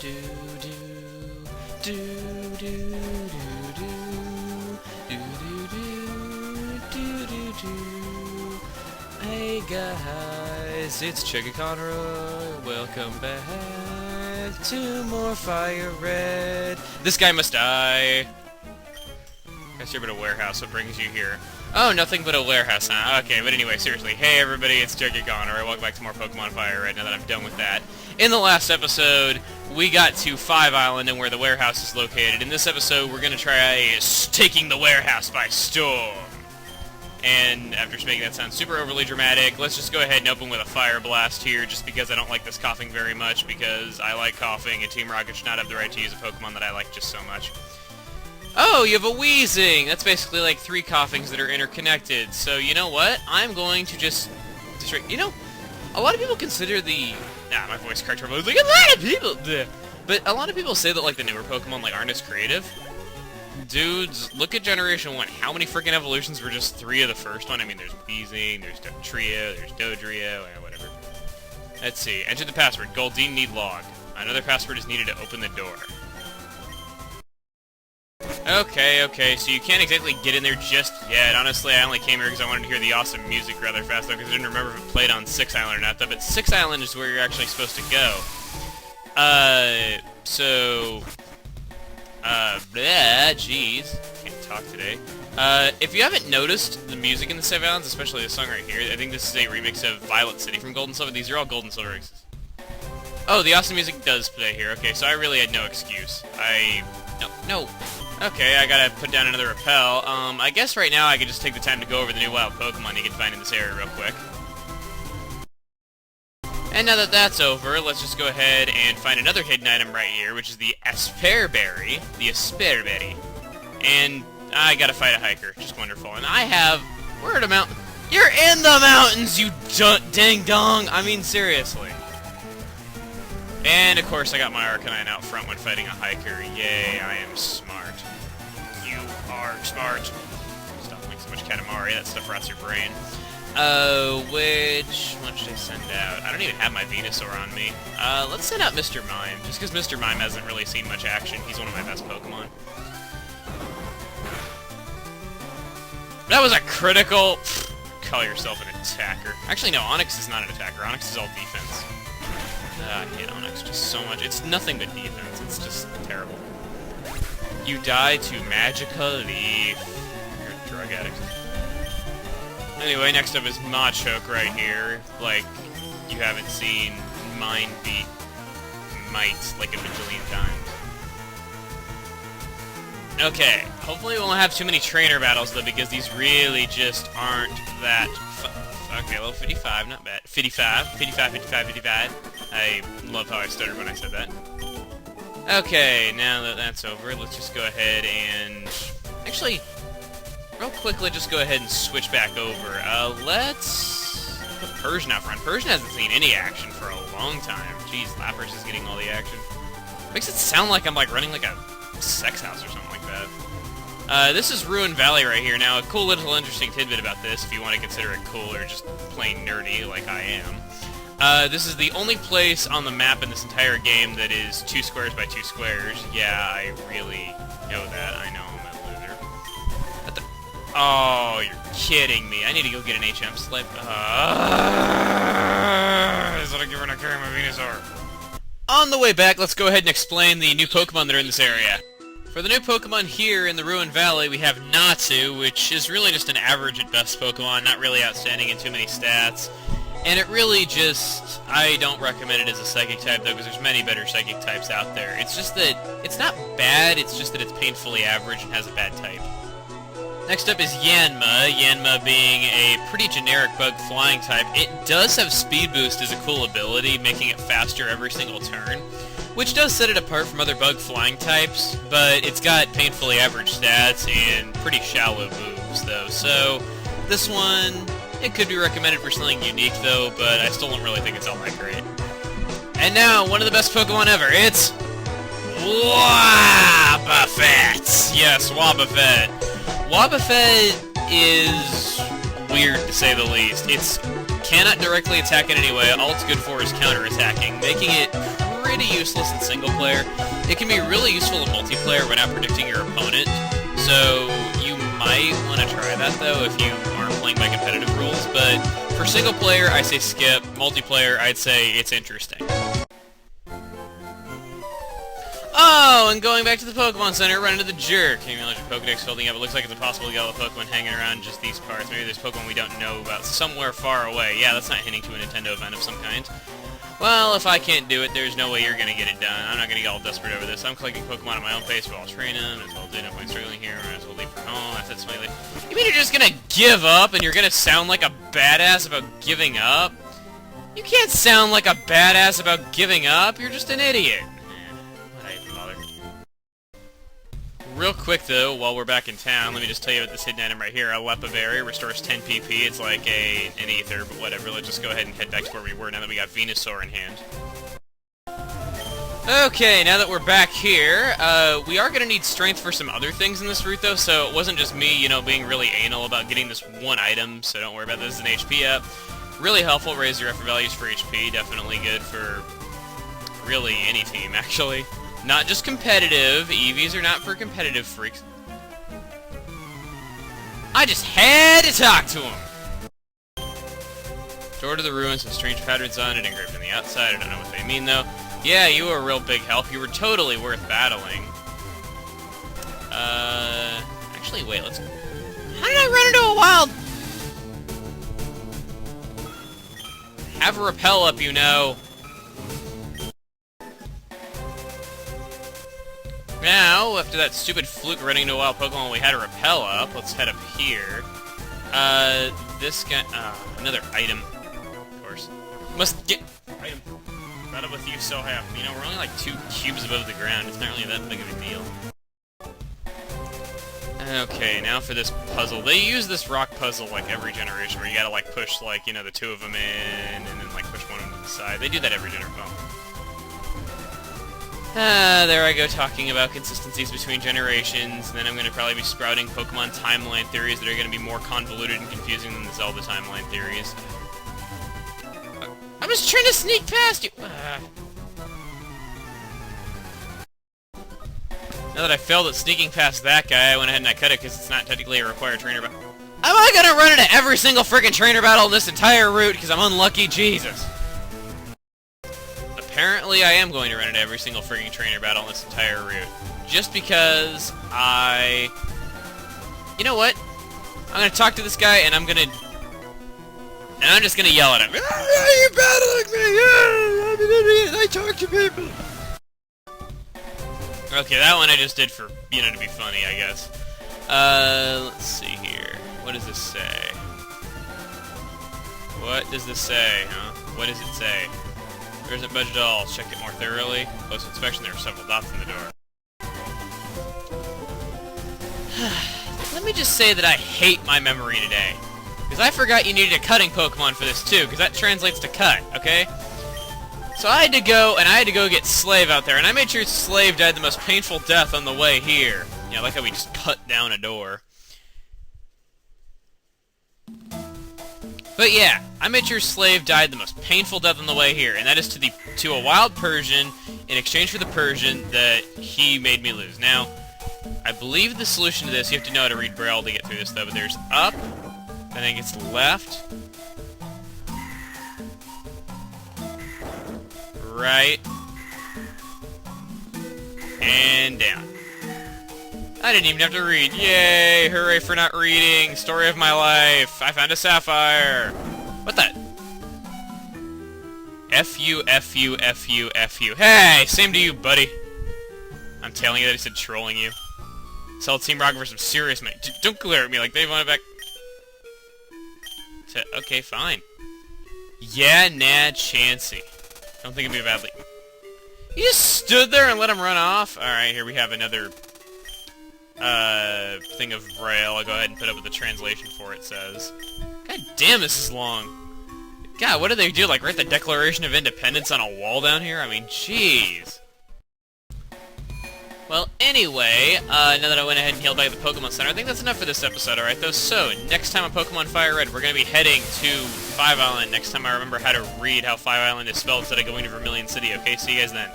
Do do do do do do do do do do. Hey guys, it's Chuggy Conroy. Welcome back to more FireRed. This guy must die. Guess you're but a warehouse. What brings you here? Oh, nothing but a warehouse, huh? Okay, but anyway, seriously. Hey everybody, it's Chuggy Conroy. Welcome back to more Pokemon FireRed. Now that I'm done with that. In the last episode, we got to 5 Island and where the warehouse is located. In this episode, we're going to try taking the warehouse by storm. And after just making that sound super overly dramatic, let's just go ahead and open with a fire blast here, just because I don't like this coughing very much, because I like coughing, and Team Rocket should not have the right to use a Pokemon that I like just so much. Oh, you have a wheezing! That's basically like 3 coughings that are interconnected. So, you know what? I'm going to just... You know, a lot of people consider the... my voice cracked terribly. Like, a lot of people... But a lot of people say that, like, the newer Pokemon, like, aren't as creative. Dudes, look at Generation 1. How many freaking evolutions were just 3 of the first one? I mean, there's Weezing, there's Dugtrio, there's Dodrio, and whatever. Let's see. Enter the password. Goldeen need log. Another password is needed to open the door. Okay, so you can't exactly get in there just yet. Honestly, I only came here because I wanted to hear the awesome music rather fast, though, because I didn't remember if it played on 6 Island or not, though. But 6 Island is where you're actually supposed to go. Jeez. Can't talk today. If you haven't noticed the music in the 7 Islands, especially this song right here, I think this is a remix of Violet City from Gold and Silver. These are all Gold and Silver remixes. Oh, the awesome music does play here. Okay, so I really had no excuse. No. Okay, I gotta put down another repel. I guess right now I could just take the time to go over the new wild Pokemon you can find in this area real quick. And now that that's over, let's just go ahead and find another hidden item right here, which is the Asperberry. And I gotta fight a hiker. Just wonderful. And I have... We're at a mountain. You're in the mountains, you ding dong! I mean, seriously. And, of course, I got my Arcanine out front when fighting a hiker. Yay, I am smart. You are smart. Stop making so much Katamari. That stuff rots your brain. Which one should I send out? I don't even have my Venusaur on me. Let's send out Mr. Mime, just because Mr. Mime hasn't really seen much action. He's one of my best Pokemon. That was a critical... Call yourself an attacker. Actually, no, Onix is not an attacker. Onix is all defense. I hate Onix just so much. It's nothing but defense. It's just terrible. You die to Magical Leaf. You're a drug addict. Anyway, next up is Machoke right here. Like, you haven't seen Mind beat Might like a bajillion times. Okay, hopefully we won't have too many trainer battles, though, because these really just aren't that okay, level 55, not bad. 55. I love how I stuttered when I said that. Okay, now that that's over, let's just go ahead and... Actually, real quickly, just go ahead and switch back over. Let's put Persian out front. Persian hasn't seen any action for a long time. Jeez, Lapras is getting all the action. Makes it sound like I'm, like, running like a sex house or something like that. This is Ruin Valley right here. Now, a cool little interesting tidbit about this, if you want to consider it cool or just plain nerdy like I am. This is the only place on the map in this entire game that is 2 squares by 2 squares. Yeah, I really know that. I know I'm a loser. What the... Oh, you're kidding me. I need to go get an HM slip. Is that a giver? I carry my Venusaur. On the way back, let's go ahead and explain the new Pokemon that are in this area. For the new Pokemon here in the Ruin Valley, we have Natsu, which is really just an average at best Pokemon, not really outstanding in too many stats. And it really just... I don't recommend it as a Psychic type, though, because there's many better Psychic types out there. It's just that it's not bad, it's just that it's painfully average and has a bad type. Next up is Yanma, Yanma being a pretty generic bug flying type. It does have Speed Boost as a cool ability, making it faster every single turn, which does set it apart from other bug flying types, but it's got painfully average stats and pretty shallow moves, though. So, this one, it could be recommended for something unique, though, but I still don't really think it's all that great. And now, one of the best Pokemon ever, it's... Wobbuffet! Yes, Wobbuffet. Wobbuffet is weird, to say the least. It cannot directly attack in any way. All it's good for is counter-attacking, making it pretty useless in single player. It can be really useful in multiplayer when not predicting your opponent. So you might want to try that though if you aren't playing by competitive rules. But for single player, I say skip. Multiplayer, I'd say it's interesting. Oh, and going back to the Pokemon Center, run into the jerk. Acknowledge your Pokedex filling up. It looks like it's impossible to get all the Pokemon hanging around just these parts. Maybe there's Pokemon we don't know about somewhere far away. Yeah, that's not hinting to a Nintendo event of some kind. Well, if I can't do it, there's no way you're gonna get it done. I'm not gonna get all desperate over this. I'm collecting Pokemon at my own pace while I'll train them, as well as no point struggling here, or as well leave for home. I said smiley. You mean you're just gonna give up, and you're gonna sound like a badass about giving up? You can't sound like a badass about giving up. You're just an idiot. Real quick though, while we're back in town, let me just tell you about this hidden item right here. A Lepaberry restores 10 PP. It's like an ether, but whatever. Let's just go ahead and head back to where we were now that we got Venusaur in hand. Okay, now that we're back here, we are going to need strength for some other things in this route though, so it wasn't just me, you know, being really anal about getting this one item, so don't worry about this. It's an HP up. Really helpful, raise your effort values for HP. Definitely good for really any team, actually. Not just competitive. EVs are not for competitive freaks. I just had to talk to him! Door to the ruins with strange patterns on it engraved on the outside. I don't know what they mean, though. Yeah, you were a real big help. You were totally worth battling. Actually, wait, let's... How did I run into a wild... Have a repel up, you know. Now, after that stupid fluke running into a wild Pokemon, we had a repel up. Let's head up here. This guy... another item. Of course. Must get... Item. Brought up with you so happy. You know, we're only like 2 cubes above the ground. It's not really that big of a deal. Okay, now for this puzzle. They use this rock puzzle like every generation, where you gotta like push like, you know, the 2 of them in, and then like push one to the side. They do that every generation. There I go talking about consistencies between generations, and then I'm gonna probably be sprouting Pokemon timeline theories that are gonna be more convoluted and confusing than the Zelda timeline theories. I'm just trying to sneak past you! Now that I failed at sneaking past that guy, I went ahead and I cut it because it's not technically a required trainer battle. Am I gonna run into every single freaking trainer battle in this entire route because I'm unlucky? Jesus! Apparently I am going to run into every single freaking trainer battle in this entire route. Just because You know what? I'm gonna talk to this guy and I'm just gonna yell at him. You're battling me! I'm an idiot! I talk to people! Okay, that one I just did for, you know, to be funny, I guess. Let's see here. What does this say? What does this say, huh? What does it say? There isn't budget at all. Check it more thoroughly. Close inspection, there are several dots in the door. Let me just say that I hate my memory today. Because I forgot you needed a cutting Pokemon for this too, because that translates to cut, okay? So I had to go get Slave out there, and I made sure Slave died the most painful death on the way here. You know, like how we just cut down a door. But yeah, I made sure Slave died the most painful death on the way here, and that is to a wild Persian in exchange for the Persian that he made me lose. Now, I believe the solution to this, you have to know how to read Braille to get through this though, but there's up, I think it's left, right, and down. I didn't even have to read. Yay! Hooray for not reading! Story of my life! I found a sapphire! What the? F-U, F-U, F-U, F-U. Hey! Same to you, buddy! I'm telling you that he said trolling you. Sell Team Rocket for some serious money. Don't glare at me like they want it back. Okay, fine. Yeah, nah, Chansey. Don't think of me badly. You just stood there and let him run off? Alright, here we have another thing of Braille. I'll go ahead and put up what the translation for it says. God damn, this is long. God, what do they do? Like, write the Declaration of Independence on a wall down here? I mean, jeez. Well, anyway, now that I went ahead and healed back at the Pokemon Center, I think that's enough for this episode, alright though? So, next time on Pokemon FireRed, we're going to be heading to 5 Island. Next time I remember how to read how 5 Island is spelled instead of going to Vermilion City, okay? See you guys then.